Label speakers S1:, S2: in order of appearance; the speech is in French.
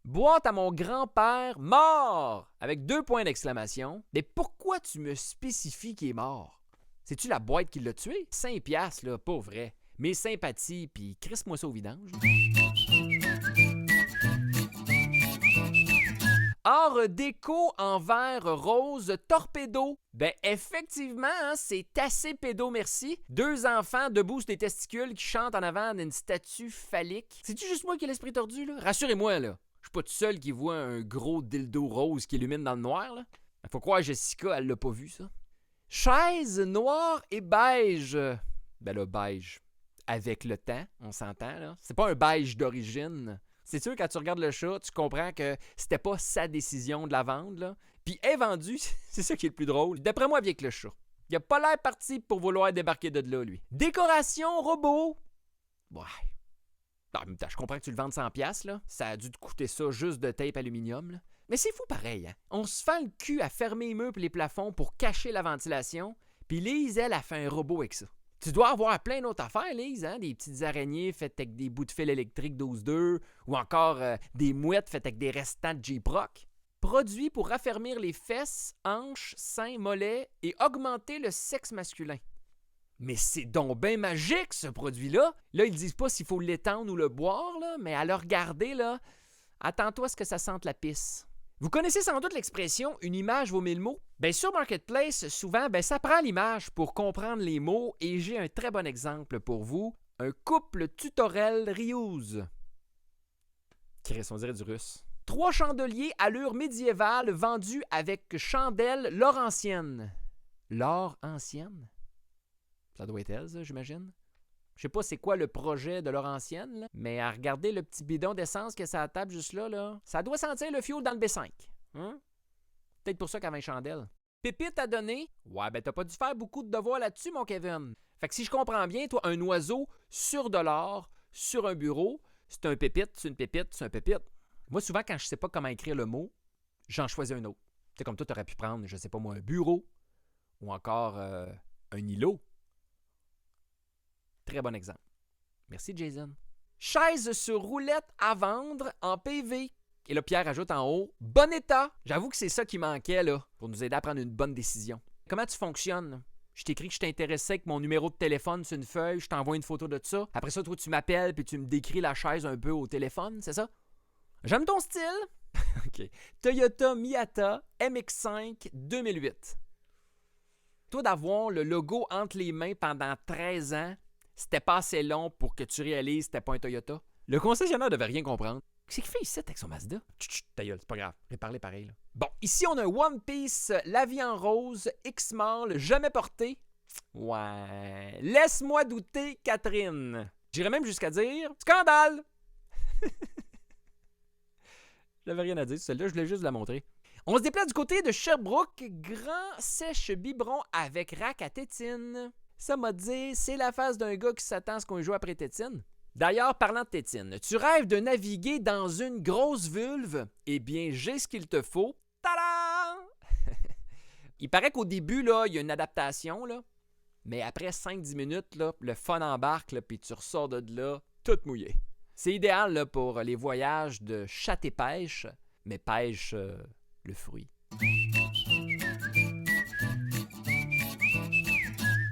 S1: Boîte à mon grand-père mort! Avec 2 points d'exclamation. Mais pourquoi tu me spécifies qu'il est mort? C'est-tu la boîte qui l'a tué? 5 piastres, là, pas vrai. Mes sympathies, puis crisse-moi ça au vidange. Art déco en verre rose torpedo. Ben effectivement, hein, c'est assez pédo, merci. 2 enfants debout sur des testicules qui chantent en avant d'une statue phallique. C'est-tu juste moi qui ai l'esprit tordu, là? Rassurez-moi, là. Je suis pas tout seul qui voit un gros dildo rose qui illumine dans le noir, là. Faut croire Jessica, elle l'a pas vu, ça. Chaise noire et beige. Ben là, beige. Avec le temps, on s'entend, là. C'est pas un beige d'origine. C'est sûr, quand tu regardes le chat, tu comprends que c'était pas sa décision de la vendre, là. Puis elle est vendue, c'est ça qui est le plus drôle. D'après moi, avec le chat. Il a pas l'air parti pour vouloir débarquer de là, lui. Décoration robot. Ouais. En même temps, je comprends que tu le vendes 100$, là. Ça a dû te coûter ça juste de tape aluminium, là. Mais c'est fou pareil, hein. On se fait le cul à fermer les meubles et les plafonds pour cacher la ventilation, puis Lise, elle, a fait un robot avec ça. Tu dois avoir plein d'autres affaires, Lise, hein? Des petites araignées faites avec des bouts de fil électriques 12-2 ou encore des mouettes faites avec des restants de J-Proc. Produit pour raffermir les fesses, hanches, seins, mollets et augmenter le sexe masculin. Mais c'est donc bien magique, ce produit-là! Là, ils disent pas s'il faut l'étendre ou le boire, là, mais à le regarder, là, attends-toi à ce que ça sente la pisse. Vous connaissez sans doute l'expression « une image vaut 1000 mots ». Bien, sur Marketplace, souvent, ça prend l'image pour comprendre les mots et j'ai un très bon exemple pour vous. Un couple tutoriel reuse. Chris, on dirait du russe. 3 chandeliers allure médiévale vendus avec chandelle laurentienne. Laurentienne? Ça doit être elle, ça, j'imagine. Je sais pas c'est quoi le projet de Laurentienne, là, mais à regarder le petit bidon d'essence que ça table juste là, ça doit sentir le fioul dans le B5. Hein? Peut-être pour ça qu'elle avait une chandelle. Pépite à donner? Ouais, ben t'as pas dû faire beaucoup de devoirs là-dessus, mon Kevin. Fait que si je comprends bien, toi, un oiseau sur de l'or, sur un bureau, c'est un pépite, c'est une pépite, c'est un pépite. Moi, souvent, quand je sais pas comment écrire le mot, j'en choisis un autre. C'est comme toi, t'aurais pu prendre, je sais pas moi, un bureau ou encore un îlot. Très bon exemple. Merci, Jason. Chaise sur roulette à vendre en PV. Et là, Pierre ajoute en haut, bon état. J'avoue que c'est ça qui manquait, là, pour nous aider à prendre une bonne décision. Comment tu fonctionnes? Je t'écris que je t'intéressais avec mon numéro de téléphone sur une feuille, je t'envoie une photo de ça. Après ça, toi, tu m'appelles puis tu me décris la chaise un peu au téléphone, c'est ça? J'aime ton style. OK. Toyota Miata MX5 2008. Toi, d'avoir le logo entre les mains pendant 13 ans, c'était pas assez long pour que tu réalises que c'était pas un Toyota. Le concessionnaire devait rien comprendre. Qu'est-ce qu'il fait ici avec son Mazda? Chut, ta gueule, c'est pas grave. Réparez pareil, là. Bon, ici, on a un One Piece, la vie en rose, X-Mall, jamais porté. Ouais. Laisse-moi douter, Catherine. J'irais même jusqu'à dire scandale! J'avais rien à dire, celle-là, je voulais juste la montrer. On se déplace du côté de Sherbrooke, grand sèche biberon avec rack à tétine. Ça m'a dit, c'est la face d'un gars qui s'attend à ce qu'on joue après tétine. D'ailleurs, parlant de tétine, tu rêves de naviguer dans une grosse vulve? Eh bien, j'ai ce qu'il te faut. Tada! Il paraît qu'au début, là, il y a une adaptation, là. Mais après 5-10 minutes, là, le fun embarque, là, puis tu ressors de là, tout mouillé. C'est idéal là, pour les voyages de chasse et pêche, mais pêche le fruit.